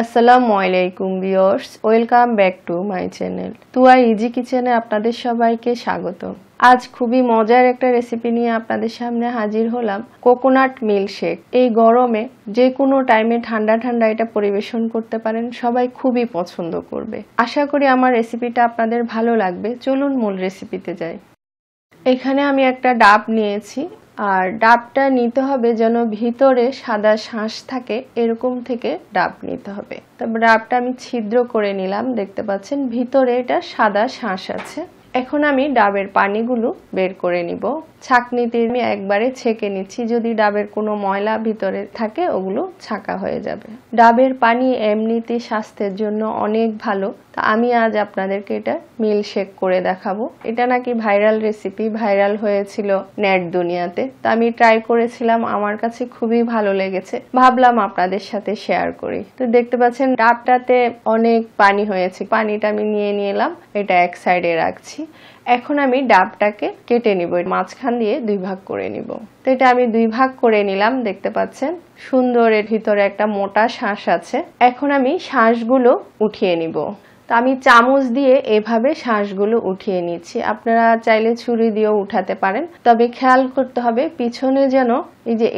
আসসালামু আলাইকুম viewers, welcome back to my channel Tuya easy কিচেনে আপনাদের সবাইকে স্বাগত। আজ খুবই মজার একটা রেসিপি নিয়ে আপনাদের সামনে হাজির হলাম, কোকোনাট মিল্কশেক। এই গরমে যে কোনো টাইমে ঠান্ডা ঠান্ডা এটা পরিবেশন করতে পারেন, সবাই খুবই পছন্দ করবে। আশা করি আমার রেসিপিটা আপনাদের ভালো লাগবে। চলুন মূল রেসিপিতে যাই। এখানে আমি একটা ডাব নিয়েছি, আর ডাবটা নিতে হবে যেন ভিতরে সাদা শাঁস থাকে, এরকম থেকে ডাব নিতে হবে। তারপর ডাবটা আমি ছিদ্র করে নিলাম, দেখতে পাচ্ছেন ভিতরে এটা সাদা শাঁস আছে। এখন আমি ডাবের পানিগুলো বের করে নিব। ছাঁকনিতে আমি একবারে ছেঁকে নিচ্ছি, যদি ডাবের কোনো ময়লা ভিতরে থাকে ওগুলো ছাঁকা হয়ে যাবে। ডাবের পানি এমনিতে স্বাস্থ্যের জন্য অনেক ভালো। তা আমি আজ আপনাদেরকে এটা মিল্কশেক করে দেখাবো। এটা নাকি ভাইরাল রেসিপি, ভাইরাল হয়েছিল নেট দুনিয়াতে। তা আমি ট্রাই করেছিলাম, আমার কাছে খুবই ভালো লেগেছে, ভাবলাম আপনাদের সাথে শেয়ার করি। তো দেখতে পাচ্ছেন ডাবটাতে অনেক পানি হয়েছে, পানিটা আমি নিয়ে নিলাম, এটা এক সাইডে রাখছি। এখন আমি ডাবটাকে কেটে নিব, মাঝখান দিয়ে দুই ভাগ করে নিব। তো এটা আমি দুই ভাগ করে নিলাম, দেখতে পাচ্ছেন সুন্দর এর ভিতরে একটা মোটা শাঁস আছে। এখন আমি শাঁসগুলো উঠিয়ে নিব। তো আমি চামচ দিয়ে এভাবে শাঁসগুলো উঠিয়ে নিচ্ছি, আপনারা চাইলে ছুরি দিয়েও উঠাতে পারেন, তবে খেয়াল করতে হবে পিছনে যেন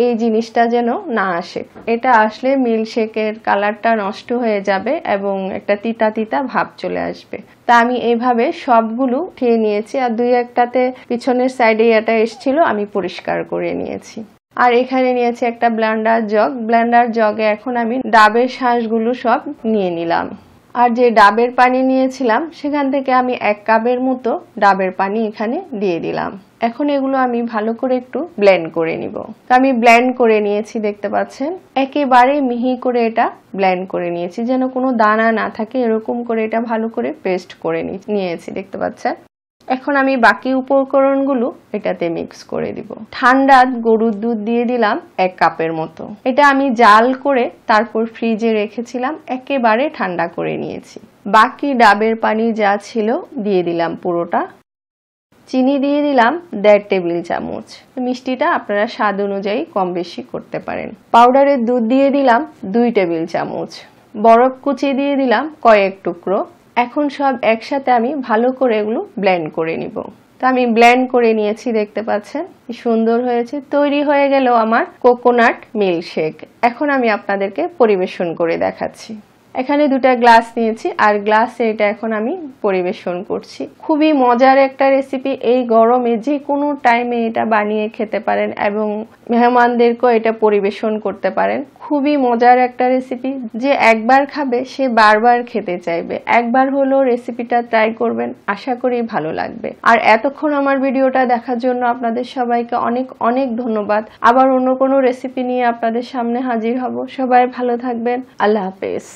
এই জিনিসটা যেন না আসে। এটা আসলে মিল্কশেকের কালারটা নষ্ট হয়ে যাবে এবং একটা তিতা তিতা ভাব চলে আসবে। তা আমি এইভাবে সবগুলো উঠিয়ে নিয়েছি, আর দুই একটাতে পিছনের সাইডে এটা এসেছিল, আমি পরিষ্কার করে নিয়েছি। আর এখানে নিয়েছি একটা ব্লেন্ডার জগ। ব্লেন্ডার জগে এখন আমি ডাবের শাঁসগুলো সব নিয়ে নিলাম। আর যে ডাবের পানি নিয়েছিলাম সেখান থেকে আমি 1 কাপের মতো ডাবের পানি এখানে দিয়ে দিলাম। এখন এগুলো আমি ভালো করে একটু ব্লেন্ড করে নিব। তো আমি ব্লেন্ড করে নিয়েছি, দেখতে পাচ্ছেন একেবারে মিহি করে এটা ব্লেন্ড করে নিয়েছি, যেন কোনো দানা না থাকে, এরকম করে এটা ভালো করে পেস্ট করে নিয়েছি, দেখতে পাচ্ছেন। এখন আমি বাকি উপকরণগুলো এটাতে মিক্স করে দিব। ঠান্ডা গরুর দুধ দিয়ে দিলাম 1 কাপের মতো। এটা আমি জাল করে তারপর ফ্রিজে রেখেছিলাম, একেবারে ঠান্ডা করে নিয়েছি। বাকি ডাবের পানি যা ছিল দিয়ে দিলাম পুরোটা। চিনি দিয়ে দিলাম 1.5 টেবিল চামচ। মিষ্টিটা আপনারা স্বাদ অনুযায়ী কম বেশি করতে পারেন। পাউডারের দুধ দিয়ে দিলাম 2 টেবিল চামচ। বরফ কুচি দিয়ে দিলাম কয়েক টুকরো। এখন সব একসাথে আমি ভালো করে এগুলো ব্লেন্ড করে নিব। তো আমি ব্লেন্ড করে নিয়েছি, দেখতে পাচ্ছেন কি সুন্দর হয়েছে। তৈরি হয়ে গেল আমার কোকোনাট মিল্কশেক। এখন আমি আপনাদেরকে পরিবেশন করে দেখাচ্ছি। এখানে 2টা গ্লাস নিয়েছি, আর গ্লাসে এটা এখন আমি পরিবেশন করছি। খুবই মজার একটা রেসিপি, এই গরমে যে কোনো টাইমে এটা বানিয়ে খেতে পারেন এবং মেহমানদেরকেও এটা পরিবেশন করতে পারেন। খুবই মজার একটা রেসিপি, যে একবার খাবে সে বারবার খেতে চাইবে। একবার হলেও রেসিপিটা ট্রাই করবেন, আশা করি ভালো লাগবে। আর এতক্ষণ আমার ভিডিওটা দেখার জন্য আপনাদের সবাইকে অনেক অনেক ধন্যবাদ। আবার অন্য কোনো রেসিপি নিয়ে আপনাদের সামনে হাজির হব। সবাই ভালো থাকবেন, আল্লাহ হাফেজ।